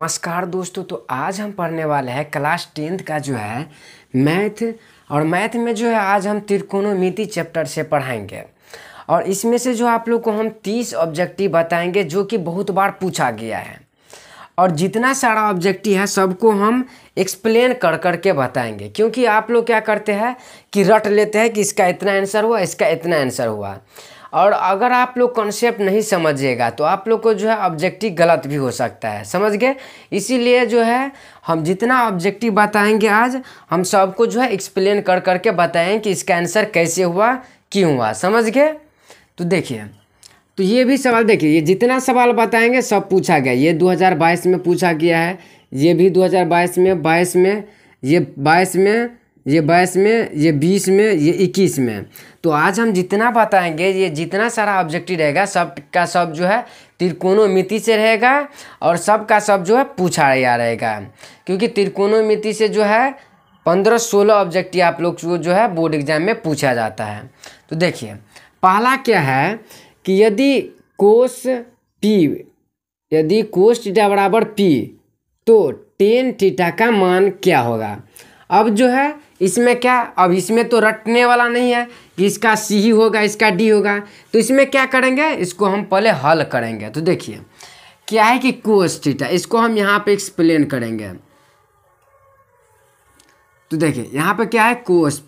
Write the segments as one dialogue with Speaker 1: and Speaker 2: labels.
Speaker 1: नमस्कार दोस्तों। तो आज हम पढ़ने वाले हैं क्लास 10th का जो है मैथ। और मैथ में जो है आज हम त्रिकोणमिति चैप्टर से पढ़ाएंगे। और इसमें से जो आप लोग को हम 30 ऑब्जेक्टिव बताएंगे जो कि बहुत बार पूछा गया है। और जितना सारा ऑब्जेक्टिव है सबको हम एक्सप्लेन कर कर के बताएंगे, क्योंकि आप लोग क्या करते हैं कि रट लेते हैं कि इसका इतना आंसर हुआ, इसका इतना आंसर हुआ। और अगर आप लोग कॉन्सेप्ट नहीं समझिएगा तो आप लोग को जो है ऑब्जेक्टिव गलत भी हो सकता है, समझ गए। इसीलिए जो है हम जितना ऑब्जेक्टिव बताएंगे आज हम सबको जो है एक्सप्लेन कर कर के बताएं कि इसका आंसर कैसे हुआ, क्यों हुआ, समझ गए। तो देखिए, तो ये भी सवाल देखिए, ये जितना सवाल बताएंगे सब पूछा गया। ये 2022 में पूछा गया है, ये भी 2022 में, 22 में, ये 22 में, ये 22 में, ये 20 में, ये 21 में। तो आज हम जितना बताएंगे, ये जितना सारा ऑब्जेक्टिव रहेगा सब का सब जो है त्रिकोणमिति से रहेगा। और सब का सब जो है पूछा गया रहेगा, क्योंकि त्रिकोणमिति से जो है 15-16 ऑब्जेक्टिव आप लोग को जो है बोर्ड एग्जाम में पूछा जाता है। तो देखिए, पहला क्या है कि यदि कोस थीटा बराबर पी तो टेन थीटा का मान क्या होगा। अब जो है इसमें क्या, अब इसमें तो रटने वाला नहीं है कि इसका सी ही होगा, इसका डी होगा। तो इसमें क्या करेंगे, इसको हम पहले हल करेंगे। तो देखिए क्या है कि कोस थीटा, इसको हम यहाँ पे एक्सप्लेन करेंगे। तो देखिए यहाँ पे क्या है, कोस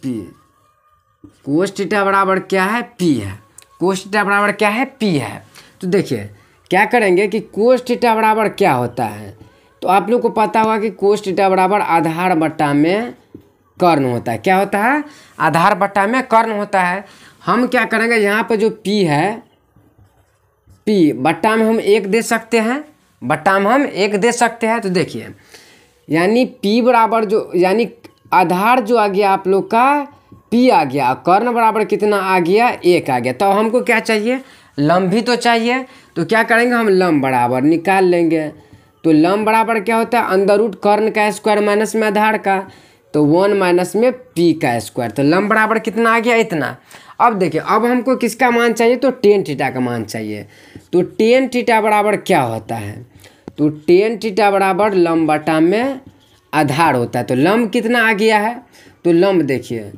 Speaker 1: थीटा बराबर क्या है, पी है। कोस थीटा बराबर क्या है, पी है। तो देखिए क्या करेंगे कि कोस थीटा बराबर क्या होता है। तो आप लोग को पता होगा कि कोस थीटा बराबर आधार बट्टा में कर्ण होता है। क्या होता है, आधार बट्टा में कर्ण होता है। हम क्या करेंगे, यहाँ पे जो पी है, पी बट्टा में हम 1 दे सकते हैं, बट्टा में हम 1 दे सकते हैं। तो देखिए यानी पी बराबर जो, यानी आधार जो आ गया आप लोग का पी आ गया, कर्ण बराबर कितना आ गया, 1 आ गया। तो हमको क्या चाहिए, लंब भी तो चाहिए। तो क्या करेंगे, हम लंब बराबर निकाल लेंगे। तो लंब बराबर क्या होता है, अंडर रूट कर्ण का स्क्वायर माइनस में आधार का, तो 1 माइनस में पी का स्क्वायर। तो लंब बराबर कितना आ गया, इतना। अब देखिए, अब हमको किसका मान चाहिए, तो टेन थीटा का मान चाहिए। तो टेन थीटा बराबर क्या होता है, तो टेन थीटा बराबर लंब बटा में आधार होता है। तो लंब कितना आ गया है, तो लंब देखिए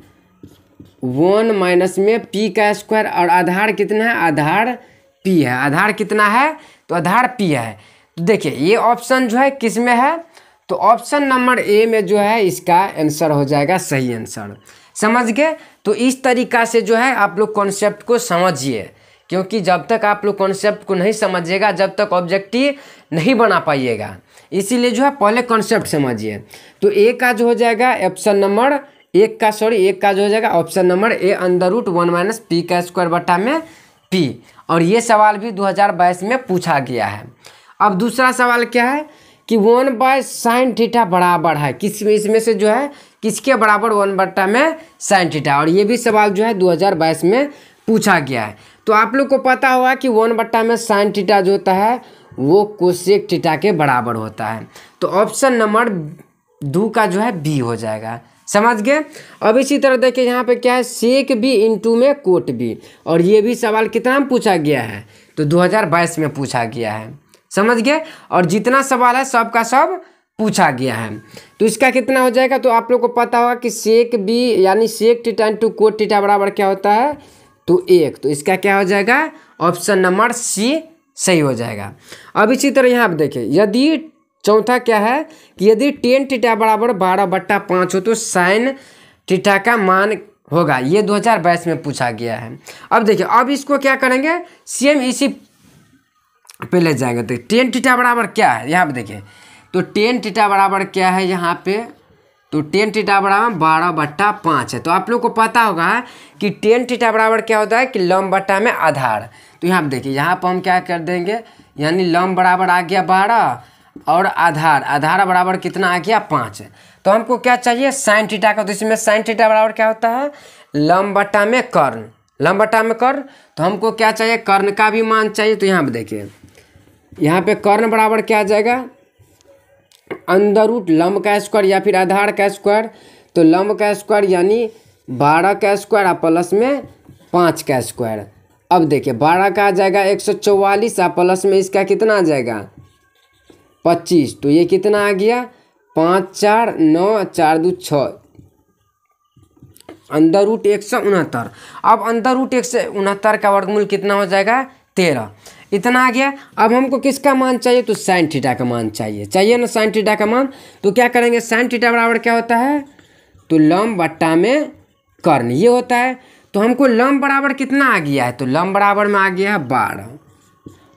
Speaker 1: 1 माइनस में पी का स्क्वायर, और आधार कितना है, आधार पी है। आधार कितना है, तो आधार पी है। तो देखिए ये ऑप्शन जो है किस में है, तो ऑप्शन नंबर ए में जो है इसका आंसर हो जाएगा सही आंसर, समझ गए। तो इस तरीका से जो है आप लोग कॉन्सेप्ट को समझिए, क्योंकि जब तक आप लोग कॉन्सेप्ट को नहीं समझिएगा जब तक ऑब्जेक्टिव नहीं बना पाइएगा। इसीलिए जो है पहले कॉन्सेप्ट समझिए। तो ए का जो हो जाएगा ऑप्शन नंबर एक का जो हो जाएगा option number A, under root 1 minus P का स्क्वायर बटा में पी। और ये सवाल भी 2022 में पूछा गया है। अब दूसरा सवाल क्या है कि 1/sin थीटा बराबर है किस, इसमें से जो है किसके बराबर, 1 बट्टा में sin थीटा। और ये भी सवाल जो है 2022 में पूछा गया है। तो आप लोग को पता होगा कि 1 बट्टा में sin थीटा जो होता है वो कोसेक थीटा के बराबर होता है। तो ऑप्शन नंबर 2 का जो है बी हो जाएगा, समझ गए। अब इसी तरह देखिए यहाँ पे क्या है, सेक बी इंटू में कोट बी। और ये भी सवाल कितना में पूछा गया है, तो 2022 में पूछा गया है, समझ गए। और जितना सवाल है सब का सब पूछा गया है। तो इसका कितना हो जाएगा, तो आप लोग को पता होगा कि सेक बी यानी sec theta into cot theta बराबर क्या होता है, तो 1। तो इसका क्या हो जाएगा, ऑप्शन नंबर सी सही हो जाएगा। अब इसी तरह यहाँ पर देखिए, यदि चौथा क्या है कि यदि टेन थीटा बराबर 12/5 हो तो साइन थीटा का मान होगा। ये 2022 में पूछा गया है। अब देखिए, अब इसको क्या करेंगे, सेम इसी पे ले जाएंगे। तो टेन थीटा बराबर क्या है, यहाँ पे देखिए, तो टेन थीटा बराबर क्या है यहाँ पे, तो टेन थीटा बराबर 12/5 है। तो आप लोग को पता होगा कि टेन थीटा बराबर क्या होता है कि लंब बट्टा में आधार। तो यहाँ पे देखिए, यहाँ पर हम क्या कर देंगे, यानी लंब बराबर आ गया 12 और आधार बराबर कितना आ गया 5। तो हमको क्या चाहिए, साइन थीटा का। तो इसमें साइन थीटा बराबर क्या होता है, लंब बट्टा में कर्ण, लंब बट्टा में कर्ण। तो हमको क्या चाहिए, कर्ण का भी मान चाहिए। तो यहाँ पे देखिए, यहाँ पे कर्ण बराबर क्या आ जाएगा, अंडर रूट लंब का स्क्वायर या फिर आधार का स्क्वायर। तो लंब का स्क्वायर यानी 12 का स्क्वायर और प्लस में 5 का स्क्वायर। अब देखिए 12 का आ जाएगा 144 और प्लस में इसका कितना आ जाएगा 25, तो ये कितना आ गया 5 4 9 4 2 6, अंदर रूट 169। अब अंदर रूट 169 का वर्गमूल कितना हो जाएगा 13, इतना आ गया। अब हमको किसका मान चाहिए, तो साइन थीटा का मान चाहिए ना, साइन थीटा का मान। तो क्या करेंगे, साइन थीटा बराबर क्या होता है, तो लंब बट्टा में कर्ण, ये होता है। तो हमको लंब बराबर कितना आ गया है, तो लंब बराबर में आ गया है 12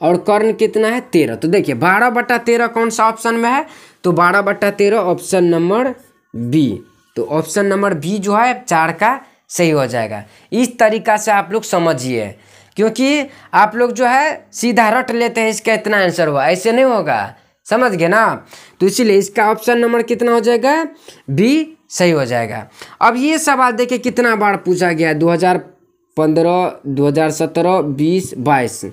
Speaker 1: और कर्ण कितना है 13। तो देखिए 12/13 कौन सा ऑप्शन में है, तो 12/13 ऑप्शन नंबर बी। तो ऑप्शन नंबर बी जो है 4 का सही हो जाएगा। इस तरीका से आप लोग समझिए, क्योंकि आप लोग जो है सीधा रट लेते हैं इसका इतना आंसर हुआ, ऐसे नहीं होगा, समझ गए ना। तो इसीलिए इसका ऑप्शन नंबर कितना हो जाएगा, बी सही हो जाएगा। अब ये सवाल देखिए कितना बार पूछा गया है, 2015, 2017, 20, 22,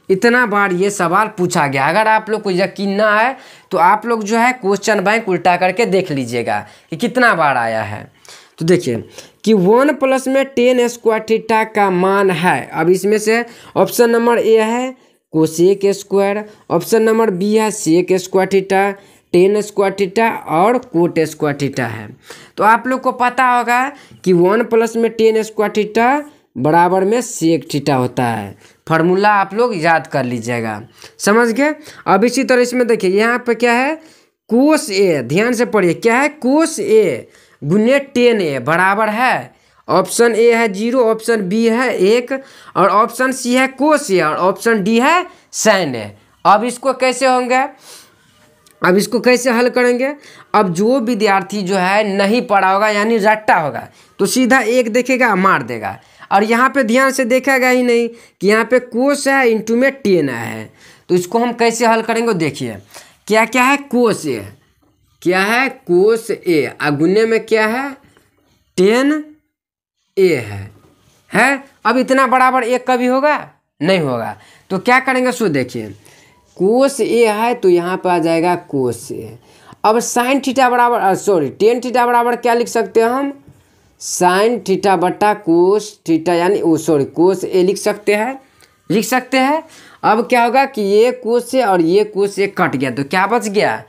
Speaker 1: इतना बार ये सवाल पूछा गया। अगर आप लोग को यकीन ना है तो आप लोग जो है क्वेश्चन बैंक उल्टा करके देख लीजिएगा कि कितना बार आया है। तो देखिए कि 1 प्लस में टेन स्क्वायर थीटा का मान है। अब इसमें से ऑप्शन नंबर ए है cosec square, option number B है sec square theta, tan square theta और कोट स्क्वायर थीटा है। तो आप लोग को पता होगा कि 1 प्लस में टेन स्क्वायर थीटा बराबर में सेक थीटा होता है। फार्मूला आप लोग याद कर लीजिएगा, समझ गए। अब इसी तरह इसमें देखिए यहाँ पे क्या है, कोस ए, ध्यान से पढ़िए, क्या है कोस ए गुने टेन ए बराबर है, ऑप्शन ए है 0, ऑप्शन बी है 1 और ऑप्शन सी है कोस ए और ऑप्शन डी है साइन ए। अब इसको कैसे होंगे, अब इसको कैसे हल करेंगे। अब जो विद्यार्थी जो है नहीं पढ़ा होगा यानी रट्टा होगा तो सीधा 1 देखेगा मार देगा, और यहाँ पे ध्यान से देखेगा ही नहीं कि यहाँ पे कोस है इंटू में टेन है। तो इसको हम कैसे हल करेंगे, देखिए क्या क्या है, कोस ए, क्या है कोस ए, गुने में क्या है टेन ए है। अब इतना बराबर 1 कभी होगा नहीं होगा, तो क्या करेंगे, सो देखिए कोस ए है तो यहाँ पे आ जाएगा कोस ए। अब साइन थीटा बराबर सॉरी टेन थीटा बराबर क्या लिख सकते हैं हम, साइन थीटा बट्टा कोस थीटा, यानी कोस ए लिख सकते हैं। अब क्या होगा कि ये कोस ए और ये कोस ए कट गया तो क्या बच गया,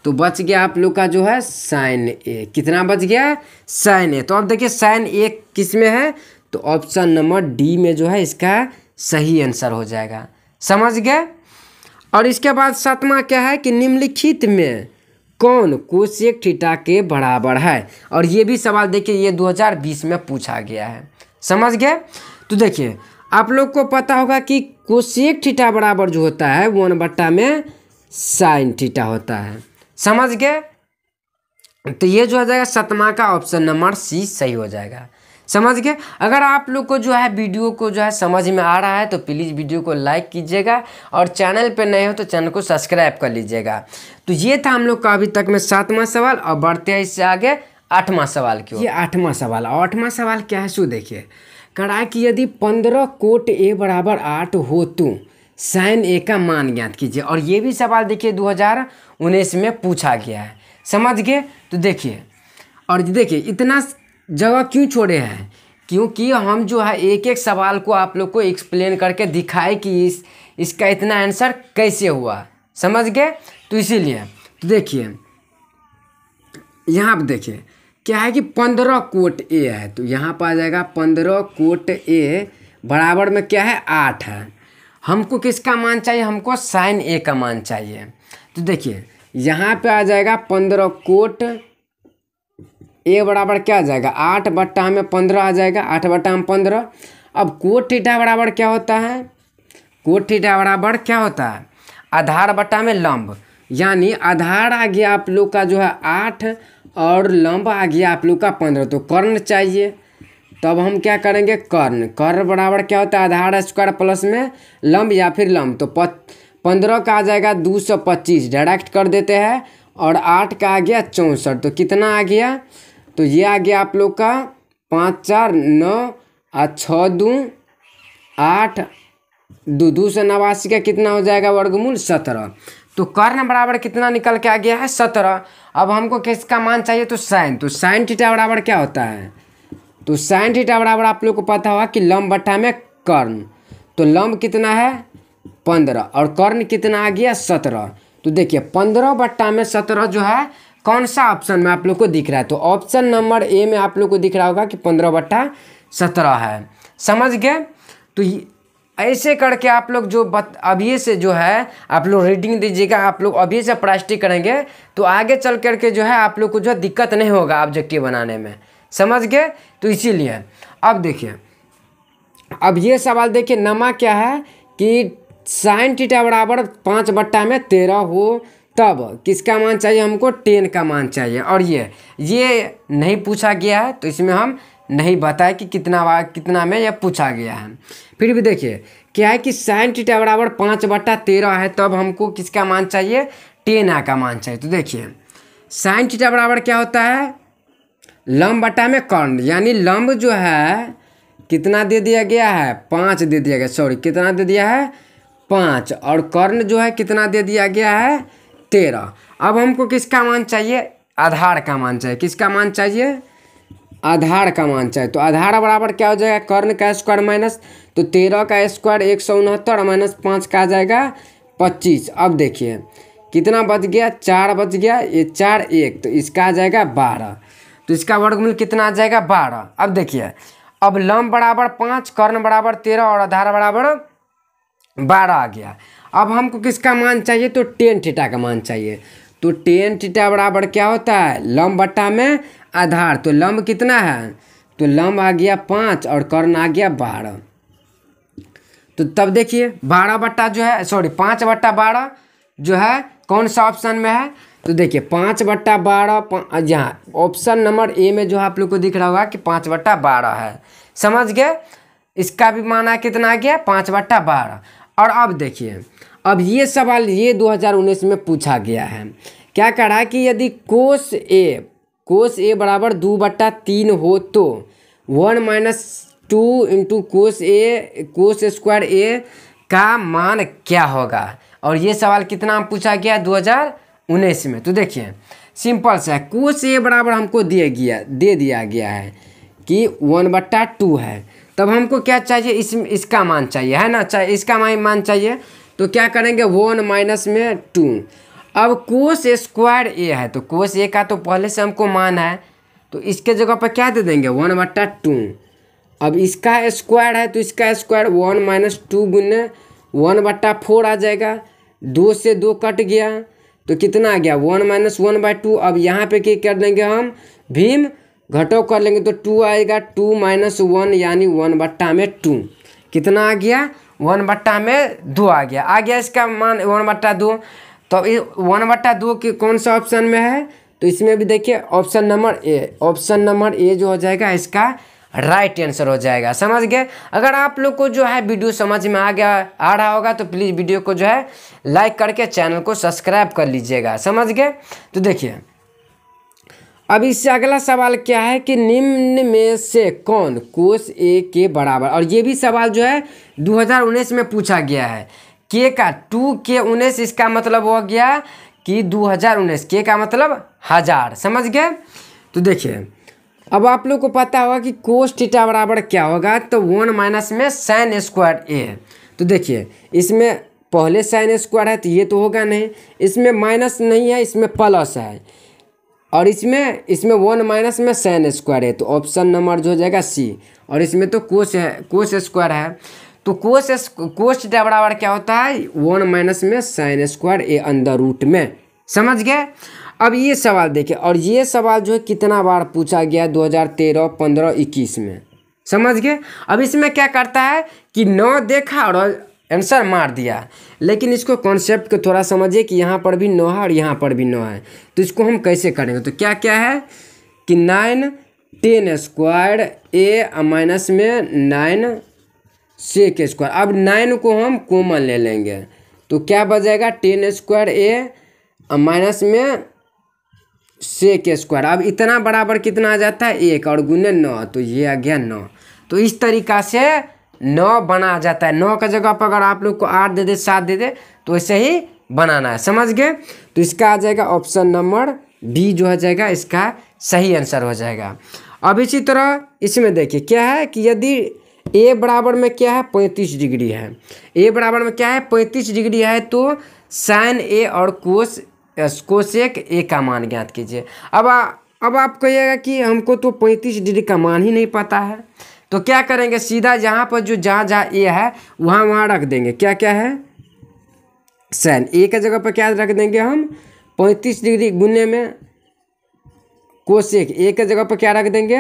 Speaker 1: तो बच गया आप लोग का जो है साइन ए, कितना बच गया साइन ए। तो अब देखिए साइन ए किस में है, तो ऑप्शन नंबर डी में जो है इसका सही आंसर हो जाएगा, समझ गए। और इसके बाद 7वां क्या है कि निम्नलिखित में कौन कोसेक थीटा के बराबर है, और ये भी सवाल देखिए ये 2020 में पूछा गया है, समझ गए। तो देखिए आप लोग को पता होगा कि कोसेक थीटा बराबर जो होता है 1 में साइन थीटा होता है, समझ गए। तो ये जो हो जाएगा 7वां का ऑप्शन नंबर सी सही हो जाएगा, समझ गए। अगर आप लोग को जो है वीडियो को जो है समझ में आ रहा है तो प्लीज़ वीडियो को लाइक कीजिएगा और चैनल पे नए हो तो चैनल को सब्सक्राइब कर लीजिएगा। तो ये था हम लोग का अभी तक में 7वां सवाल, और बढ़ते हैं इससे आगे 8वां सवाल की ओर। ये 8वां सवाल, और 8वां सवाल क्या है सो देखिए, करा कि यदि 15 कोट ए बराबर 8 हो तो साइन ए का मान ज्ञात कीजिए। और ये भी सवाल देखिए 2019 में पूछा गया है, समझ गए। तो देखिए, और देखिए इतना जगह क्यों छोड़े हैं, क्योंकि हम जो है एक एक सवाल को आप लोग को एक्सप्लेन करके दिखाए कि इसका इतना आंसर कैसे हुआ, समझ गए। तो इसीलिए तो देखिए यहाँ पर देखिए क्या है कि 15 कोट ए है, तो यहाँ पर आ जाएगा 15 कोट ए बराबर में क्या है 8 है। हमको किसका मान चाहिए, हमको साइन ए का मान चाहिए। तो देखिए यहाँ पे आ जाएगा 15 कोट ए बराबर क्या आ जाएगा 8/15 आ जाएगा, 8/15। अब कोट थीटा बराबर क्या होता है, कोट थीटा बराबर क्या होता है आधार बट्टा में लंब, यानी आधार आ गया आप लोग का जो है 8 और लंब आ गया आप लोग का 15। तो कर्ण चाहिए, तब हम क्या करेंगे कर्ण बराबर क्या होता है आधार स्क्वायर प्लस में लंब या फिर लंब। तो 15 का आ जाएगा 225, डायरेक्ट कर देते हैं, और 8 का आ गया 64। तो कितना आ गया, तो ये आ गया आप लोग का 5 4 9 और 6 2 8, 289 का कितना हो जाएगा वर्गमूल 17। तो कर्ण बराबर कितना निकल के आ गया है 17। अब हमको किसका मान चाहिए, तो साइन थीटा बराबर क्या होता है, तो साइन थीटा बराबर आप लोग को पता होगा कि लंब बट्टा में कर्ण। तो लंब कितना है 15 और कर्ण कितना आ गया 17। तो देखिए 15/17 जो है कौन सा ऑप्शन में आप लोग को दिख रहा है, तो ऑप्शन नंबर ए में आप लोग को दिख रहा होगा कि 15/17 है। समझ गए। तो ऐसे करके आप लोग जो अभी से जो है आप लोग रीडिंग दीजिएगा, आप लोग अभी से प्रैक्टिस करेंगे तो आगे चल करके जो है आप लोग को जो है दिक्कत नहीं होगा ऑब्जेक्टिव बनाने में। समझ गए। तो इसीलिए अब देखिए, अब ये सवाल देखिए, नमा क्या है कि sin थीटा बराबर 5/13 हो तब किसका मान चाहिए हमको, 10 का मान चाहिए। और ये नहीं पूछा गया है तो इसमें हम नहीं बताए कि कितना में यह पूछा गया है। फिर भी देखिए क्या है कि sin थीटा बराबर 5/13 है तब हमको किसका मान चाहिए, 10 का मान चाहिए। तो देखिए sin थीटा बराबर क्या होता है, लंब बटा में कर्ण, यानी लंब जो है कितना दे दिया गया है, 5 दे दिया गया, सॉरी कितना दे दिया है 5, और कर्ण जो है कितना दे दिया गया है 13। अब हमको किसका मान चाहिए, आधार का मान चाहिए। किसका मान चाहिए, आधार का मान चाहिए। तो आधार बराबर क्या हो जाएगा, कर्ण का स्क्वायर माइनस, तो 13 का स्क्वायर 169 माइनस 5 का आ जाएगा 25। अब देखिए कितना बच गया, 4 बच गया, ये 4 1, तो इसका आ जाएगा 12, तो इसका वर्गमूल कितना आ जाएगा 12। अब देखिए अब लंब बराबर 5, कर्ण बराबर 13 और आधार बराबर 12 आ गया। अब हमको किसका मान चाहिए, तो tan थीटा का मान चाहिए। तो tan थीटा बराबर क्या होता है, लंब बटा में आधार। तो लंब कितना है, तो लंब आ गया 5 और कर्ण आ गया 12। तो तब देखिए 12 बट्टा जो है, सॉरी 5/12 जो है कौन सा ऑप्शन में है, तो देखिए 5/12 यहाँ ऑप्शन नंबर ए में जो आप लोग को दिख रहा होगा कि 5/12 है। समझ गए। इसका भी माना कितना आ गया 5/12। और अब देखिए अब ये सवाल ये 2019 में पूछा गया है। क्या कह रहा है कि यदि कोस ए बराबर 2/3 हो तो 1 - 2 इंटू कोस स्क्वायर ए का मान क्या होगा। और ये सवाल कितना पूछा गया 2019 में। तो देखिए सिंपल सा है, कोस ए बराबर हमको दे दिया गया है कि 1/2 है। तब हमको क्या चाहिए, इसका मान चाहिए, है ना, चाहिए इसका मान चाहिए। तो क्या करेंगे 1 - 2। अब कोस स्क्वायर ए है तो कोस ए का तो पहले से हमको मान है, तो इसके जगह पर क्या दे देंगे 1/2। अब इसका स्क्वायर है तो इसका स्क्वायर 1 - 2 गुने 1/4 आ जाएगा। 2 से 2 कट गया तो कितना आ गया 1 - 1/2। अब यहाँ पे क्या कर देंगे हम, भीम घटाव कर लेंगे तो 2 आएगा, 2 - 1 यानी 1/2। कितना आ गया 1/2 आ गया इसका मान 1/2। तो 1/2 के कौन सा ऑप्शन में है, तो इसमें भी देखिए ऑप्शन नंबर ए जो हो जाएगा इसका राइट आंसर हो जाएगा। समझ गए। अगर आप लोग को जो है वीडियो समझ में आ रहा होगा तो प्लीज़ वीडियो को जो है लाइक करके चैनल को सब्सक्राइब कर लीजिएगा। समझ गए। तो देखिए अब इससे अगला सवाल क्या है कि निम्न में से कौन कोस ए के बराबर, और ये भी सवाल जो है 2019 में पूछा गया है। के का 2 के 19, इसका मतलब हो गया कि 2019, के का मतलब 1000। समझ गए। तो देखिए अब आप लोग को पता होगा कि कोस थीटा बराबर क्या होगा, तो 1 - में sin स्क्वायर ए। तो देखिए इसमें पहले sin स्क्वायर है तो ये तो होगा नहीं, इसमें माइनस नहीं है, इसमें प्लस है, और इसमें 1 - में sin स्क्वायर है, तो ऑप्शन नंबर जो हो जाएगा सी। और इसमें तो कोस स्क्वायर है, तो कोस थीटा बराबर क्या होता है 1 - में sin स्क्वायर ए अंदर रूट में। समझ गए। अब ये सवाल देखिए, और ये सवाल जो है कितना बार पूछा गया 2013, 15, 21 में। समझ गए। अब इसमें क्या करता है कि 9 देखा और आंसर मार दिया, लेकिन इसको कॉन्सेप्ट को थोड़ा समझिए कि यहाँ पर भी 9 है और यहाँ पर भी 9 है, तो इसको हम कैसे करेंगे। तो क्या क्या है कि 9 10 स्क्वायर ए माइनस में 9 सेक स्क्वायर। अब 9 को हम कॉमन ले लेंगे तो क्या बचेगा 10 स्क्वायर ए माइनस में सेक स्क्वायर। अब इतना बराबर कितना आ जाता है 1 और गुने 9, तो ये आ गया 9। तो इस तरीक़ा से 9 बना जाता है। 9 का जगह पर अगर आप लोग को 8 दे दे 7 दे दे तो ऐसे ही बनाना है। समझ गए। तो इसका आ जाएगा ऑप्शन नंबर बी जो हो जाएगा इसका सही आंसर हो जाएगा। अब इसी तरह इसमें देखिए क्या है कि यदि ए बराबर में क्या है 35 डिग्री है, ए बराबर में क्या है 35 डिग्री है, तो साइन ए और कोसेक ए का मान ज्ञात कीजिए। अब आप कहिएगा कि हमको तो 35 डिग्री का मान ही नहीं पता है, तो क्या करेंगे, सीधा यहाँ पर जो जहाँ जहाँ ए है वहाँ रख देंगे। क्या क्या है, साइन ए का जगह पर क्या रख देंगे हम, 35 डिग्री गुने में कोसेक ए के जगह पर क्या रख देंगे,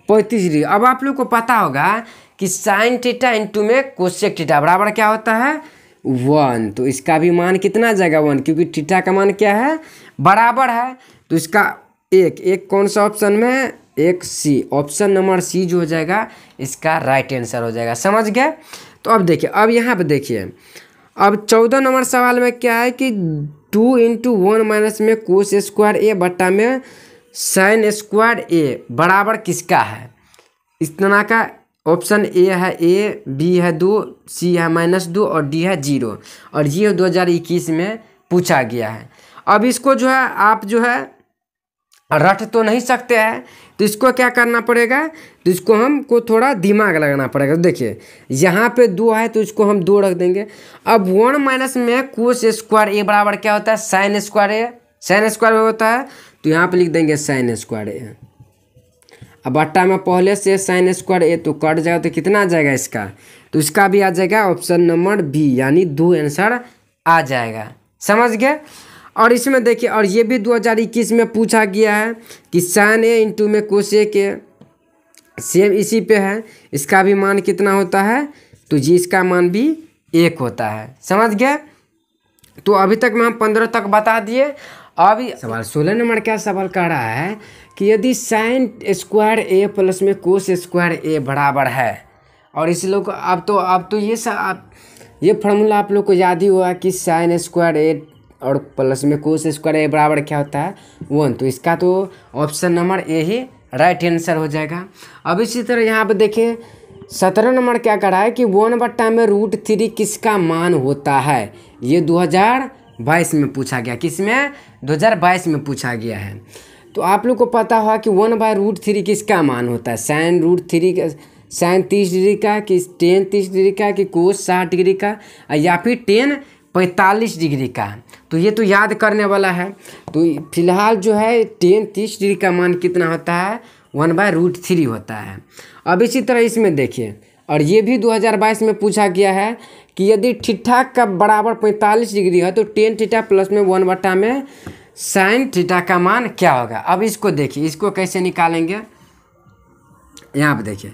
Speaker 1: 35 डिग्री। अब आप लोग को पता होगा कि साइन थीटा इंटू में कोसेक थीटा बराबर क्या होता है, 1। तो इसका भी मान कितना आ जाएगा, 1, क्योंकि थीटा का मान क्या है, बराबर है। तो इसका एक कौन सा ऑप्शन में है, एक सी, ऑप्शन नंबर सी जो हो जाएगा इसका राइट आंसर हो जाएगा। समझ गए। तो अब देखिए, अब यहाँ पे देखिए, अब 14 नंबर सवाल में क्या है कि 2 इंटू 1 माइनस में कोस स्क्वायर ए बट्टा में साइन स्क्वायर ए बराबर किसका है। इस तरह का ऑप्शन ए है ए, बी है 2, सी है -2 और डी है 0, और ये 2021 में पूछा गया है। अब इसको जो है आप जो है रट तो नहीं सकते हैं, तो इसको क्या करना पड़ेगा, तो इसको हमको थोड़ा दिमाग लगाना पड़ेगा। देखिए यहाँ पे 2 है तो इसको हम 2 रख देंगे। अब 1 माइनस में कोस स्क्वायर ए बराबर क्या होता है, साइन स्क्वायर ए, साइन स्क्वायर होता है, तो यहाँ पे लिख देंगे साइन स्क्वायर ए। अब बट्टा में पहले से साइन स्क्वायर ए तो कट जाएगा, तो कितना आ जाएगा इसका, तो इसका भी आ जाएगा ऑप्शन नंबर बी, यानी 2 आंसर आ जाएगा। समझ गए। और इसमें देखिए, और ये भी 2021 में पूछा गया है कि साइन ए इंटू में कोसेक ए, सेम इसी पे है, इसका भी मान कितना होता है, तो जी इसका मान भी 1 होता है। समझ गए। तो अभी तक में हम 15 तक बता दिए। अभी सवाल 16 नंबर क्या सवाल कह रहा है कि यदि साइन स्क्वायर ए प्लस में कोस स्क्वायर ए बराबर है, और इस लोग अब तो ये फार्मूला आप लोग को याद ही हुआ कि साइन स्क्वायर ए और प्लस में कोस स्क्वायर ए बराबर क्या होता है, 1। तो इसका तो ऑप्शन नंबर ए ही राइट आंसर हो जाएगा। अब इसी तरह यहाँ पे देखिए 17 नंबर क्या कर रहा है कि 1 बट्टा में √3 किसका मान होता है। ये 2022 में पूछा गया, किसमें, 2022 में पूछा गया है। तो आप लोग को पता होगा कि 1/√3 किसका मान होता है, साइन √3 का, साइन 30 डिग्री का, कि टेन 30 डिग्री का, कि कोस 60 डिग्री का, या फिर टेन 45 डिग्री का। तो ये तो याद करने वाला है। तो फिलहाल जो है टेन 30 डिग्री का मान कितना होता है, 1/√3 होता है। अब इसी तरह इसमें देखिए, और ये भी 2022 में पूछा गया है कि यदि थीटा का बराबर 45 डिग्री है तो टेन थीटा प्लस में 1 बट्टा में साइन थीटा का मान क्या होगा। अब इसको देखिए, इसको कैसे निकालेंगे। यहाँ पे देखिए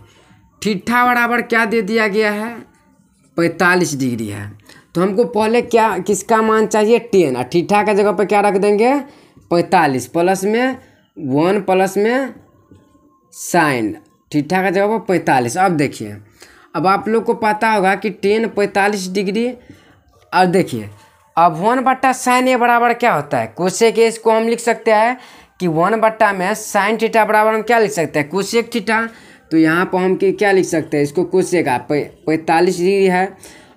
Speaker 1: थीटा बराबर क्या दे दिया गया है, 45 डिग्री है। तो हमको पहले क्या किसका मान चाहिए, 10, और थीटा का जगह पर क्या रख देंगे, 45 प्लस में 1 प्लस में साइन थीटा का जगह पर 45। अब देखिए, अब आप लोग को पता होगा कि 10 45 डिग्री, और देखिए अब 1 बट्टा साइन ए बराबर क्या होता है, कोसेक ए। इसको हम लिख सकते हैं कि 1 बट्टा में साइन थीटा बराबर हम क्या लिख सकते हैं, कोसेक थीटा। तो यहाँ पर हम क्या लिख सकते हैं, इसको कोसेक का 45 डिग्री है।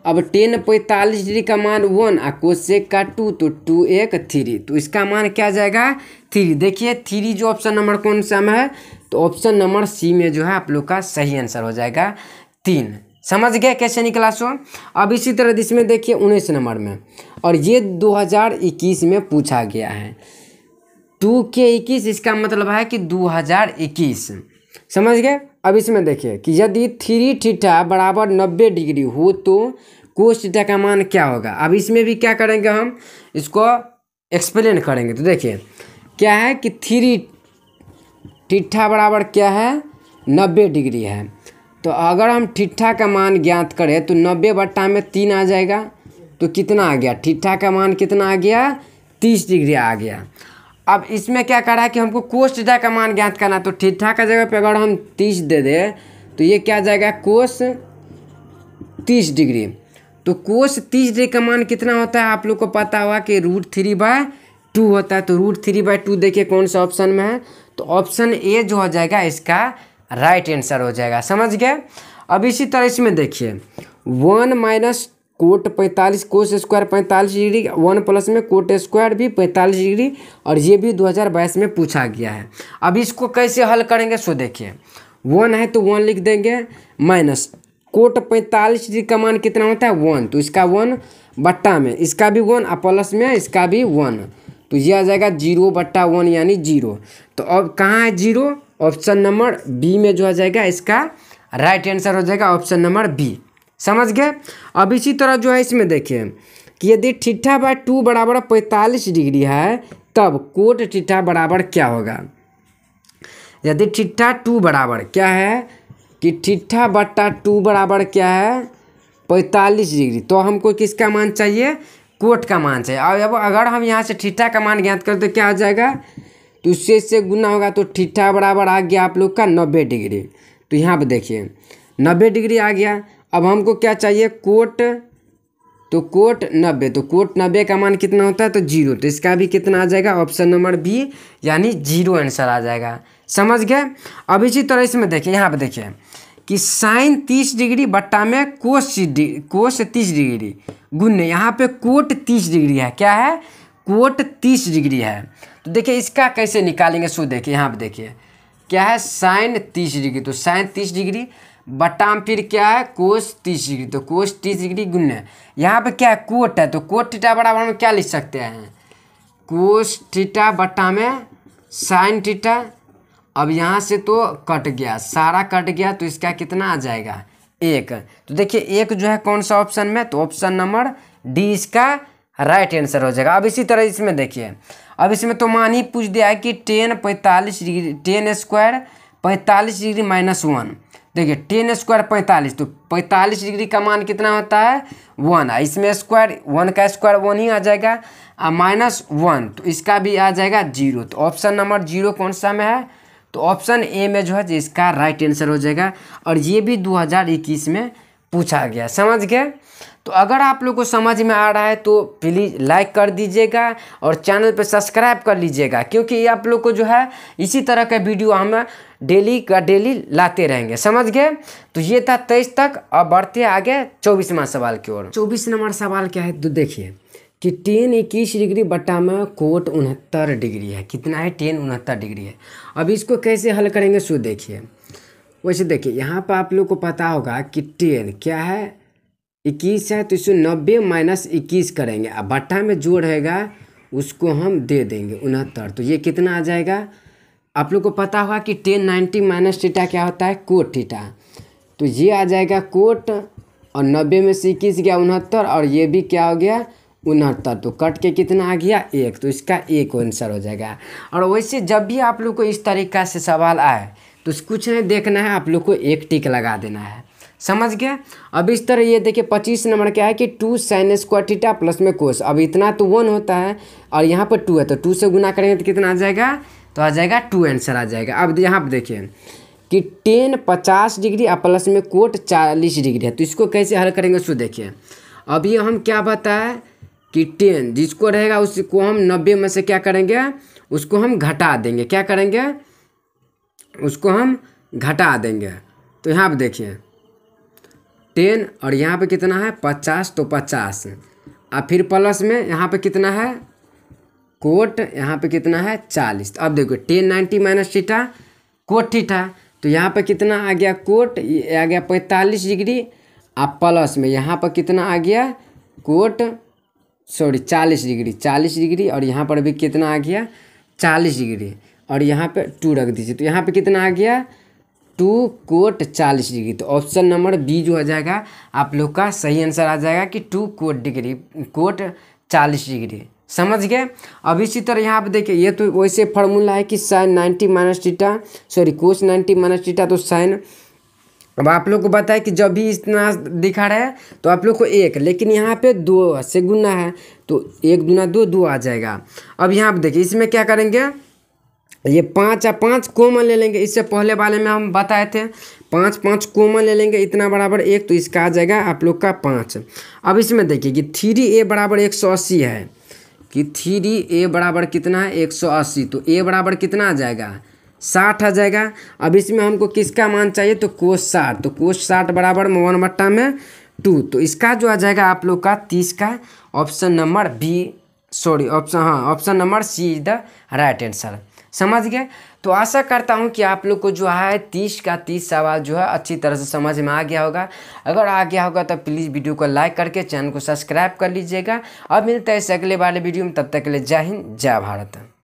Speaker 1: अब 10 45 डिग्री का मान 1 और कोसेक का 2, तो 2 1 3, तो इसका मान क्या जाएगा, 3। देखिए 3 जो ऑप्शन नंबर कौन सा में है, तो ऑप्शन नंबर सी में जो है आप लोग का सही आंसर हो जाएगा 3। समझ गए कैसे निकला सो। अब इसी तरह इसमें देखिए 19 नंबर में, और ये 2021 में पूछा गया है। 2 के 21 इसका मतलब है कि 2021। समझ गए। अब इसमें देखिए कि यदि 3 थीटा बराबर 90 डिग्री हो तो कोस थीटा का मान क्या होगा। अब इसमें भी क्या करेंगे, हम इसको एक्सप्लेन करेंगे। तो देखिए क्या है कि 3 थीटा बराबर क्या है, 90 डिग्री है। तो अगर हम थीटा का मान ज्ञात करें तो 90 बट्टा में 3 आ जाएगा, तो कितना आ गया, थीटा का मान कितना आ गया, 30 डिग्री आ गया। अब इसमें क्या करा है कि हमको कोस थीटा का मान ज्ञात करना, तो थीटा का जगह पे अगर हम 30 दे दें तो ये क्या जाएगा, कोस 30 डिग्री। तो कोस 30 डिग्री का मान कितना होता है, आप लोग को पता होगा कि √3/2 होता है। तो √3/2 देखिए कौन सा ऑप्शन में है, तो ऑप्शन ए जो हो जाएगा इसका राइट आंसर हो जाएगा। समझ गए। अब इसी तरह इसमें देखिए 1 minus cot 45 cos square 45 degree, 1 plus में कोट स्क्वायर भी 45 डिग्री, और ये भी 2022 में पूछा गया है। अब इसको कैसे हल करेंगे, सो देखिए 1 है तो 1 लिख देंगे, माइनस कोट 45 डिग्री का मान कितना होता है 1, तो इसका 1 बट्टा में इसका भी 1 और प्लस में इसका भी 1, तो ये आ जाएगा 0/1 यानी 0। तो अब कहाँ है 0? ऑप्शन नंबर बी में जो आ जाएगा इसका राइट आंसर हो जाएगा ऑप्शन नंबर बी। समझ गए। अब इसी तरह जो है इसमें देखिए कि यदि θ/2 बराबर 45 डिग्री है तब कोट θ बराबर क्या होगा। यदि θ2 बराबर क्या है कि θ/2 बराबर क्या है 45 डिग्री, तो हमको किसका मान चाहिए? कोट का मान चाहिए। अब अगर हम यहाँ से θ का मान ज्ञात करें तो क्या हो जाएगा, तो इससे गुना होगा, तो θ बराबर आ गया आप लोग का 90 डिग्री। तो यहाँ पे देखिए 90 डिग्री आ गया। अब हमको क्या चाहिए कोट, तो कोट 90, तो कोट 90 का मान कितना होता है तो 0, तो इसका भी कितना आ जाएगा ऑप्शन नंबर बी यानी 0 आंसर आ जाएगा। समझ गए। अब इसी तरह इसमें देखिए यहाँ पे देखिए कि साइन 30 डिग्री बट्टा में कोस 30 डिग्री गुन्ने, यहाँ पे कोट 30 डिग्री है। क्या है? कोट 30 डिग्री है। तो देखिए इसका कैसे निकालेंगे, सो देखिए यहाँ पे देखिए क्या है साइन 30 डिग्री, तो साइन 30 डिग्री बट्टा में फिर क्या है कोस 30 डिग्री, तो कोस 30 डिग्री गुन्ने यहाँ पे क्या है कोट है, तो कोट थीटा बराबर में क्या लिख सकते हैं कोस थीटा बट्टा में साइन थीटा। अब यहाँ से तो कट गया, सारा कट गया, तो इसका कितना आ जाएगा 1। तो देखिए 1 जो है कौन सा ऑप्शन में, तो ऑप्शन नंबर डी इसका राइट आंसर हो जाएगा। अब इसी तरह इसमें देखिए, अब इसमें तो मान ही पूछ दिया है कि 10 45 डिग्री 10 स्क्वायर 45 डिग्री -1। देखिए 10 स्क्वायर 45, तो 45 डिग्री का मान कितना होता है 1, इसमें स्क्वायर 1 का स्क्वायर 1 ही आ जाएगा, -1, तो इसका भी आ जाएगा 0। तो ऑप्शन नंबर 0 कौन सा में है, तो ऑप्शन ए में जो है जिसका राइट आंसर हो जाएगा। और ये भी 2021 में पूछा गया। समझ गए। तो अगर आप लोग को समझ में आ रहा है तो प्लीज़ लाइक कर दीजिएगा और चैनल पे सब्सक्राइब कर लीजिएगा, क्योंकि आप लोग को जो है इसी तरह का वीडियो हम डेली का डेली लाते रहेंगे। समझ गए। तो ये था 23 तक। अब बढ़ते आगे 24वां सवाल की ओर। 24 नंबर सवाल क्या है, तो देखिए कि 10 21 डिग्री बट्टा में कोट 69 डिग्री है। कितना है 10 69 डिग्री है। अब इसको कैसे हल करेंगे सो देखिए। वैसे देखिए यहाँ पर आप लोग को पता होगा कि 10 क्या है 21 है, तो इसको 90 - 21 करेंगे, अब बट्टा में जो रहेगा उसको हम दे देंगे 69, तो ये कितना आ जाएगा। आप लोग को पता होगा कि 10 90 - थीटा क्या होता है कोट थीटा, तो ये आ जाएगा कोट, और 90 में से 21 गया 69, और ये भी क्या हो गया 69, तो कट के कितना आ गया 1, तो इसका 1 आंसर हो जाएगा। और वैसे जब भी आप लोग को इस तरीक़ा से सवाल आए तो कुछ नहीं देखना है, आप लोग को 1 टिक लगा देना है। समझ गए। अब इस तरह ये देखिए 25 नंबर क्या है कि 2 sin स्क्वायर थीटा प्लस में कोस, अब इतना तो 1 होता है और यहाँ पर 2 है, तो 2 से गुना करेंगे तो कितना आ जाएगा, तो आ जाएगा 2 आंसर आ जाएगा। अब यहाँ पर देखिए कि 10 50 डिग्री और प्लस में कोट 40 डिग्री है, तो इसको कैसे हल करेंगे उसको देखिए। अब ये हम क्या बताए कि 10 जिसको रहेगा उसको हम 90 में से क्या करेंगे, उसको हम घटा देंगे। क्या करेंगे, उसको हम घटा देंगे। तो यहाँ पे देखिए 10 और यहाँ पे कितना है 50, तो 50, और फिर प्लस में यहाँ पे कितना है कोट, यहाँ पे कितना है 40। तो अब देखो 10 90 - थीटा कोट थीटा, तो यहाँ पे कितना आ गया कोट, ये आ गया 45 डिग्री, और प्लस में यहाँ पर कितना आ गया कोट 40 डिग्री, और यहाँ पर भी कितना आ गया 40 डिग्री, और यहाँ पे 2 रख दीजिए, तो यहाँ पे कितना आ गया 2 कोट 40 डिग्री। तो ऑप्शन नंबर बी जो हो जाएगा आप लोग का सही आंसर आ जाएगा कि 2 कोट 40 डिग्री। समझ गए। अब इसी तरह यहाँ पे देखिए ये तो वैसे फार्मूला है कि साइन 90 - थीटा कोस 90 - थीटा, तो साइन। अब आप लोग को बताया कि जब भी इतना दिखा रहा है तो आप लोग को 1, लेकिन यहाँ पे 2 से गुना है, तो 1 दूना 2 2 आ जाएगा। अब यहाँ पे देखिए इसमें क्या करेंगे, ये 5 और 5 कॉमन ले लेंगे। इससे पहले वाले में हम बताए थे 5 5 कॉमन ले लेंगे, इतना बराबर 1, तो इसका आ जाएगा आप लोग का 5। अब इसमें देखिए कि 3a बराबर 180 है, कि 3a बराबर कितना है 180, तो a बराबर कितना आ जाएगा 60 आ जाएगा। अब इसमें हमको किसका मान चाहिए, तो कोस 60, तो कोस 60 बराबर 1/2, तो इसका जो आ जाएगा आप लोग का 30 का option number B option number C is the right answer. समझ गए। तो आशा करता हूँ कि आप लोग को जो है 30 का 30 सवाल जो है अच्छी तरह से समझ में आ गया होगा। अगर आ गया होगा तो प्लीज़ वीडियो को लाइक करके चैनल को सब्सक्राइब कर लीजिएगा। अब मिलते हैं इस अगले वाले वीडियो में, तब तक के लिए जय हिंद जय भारत।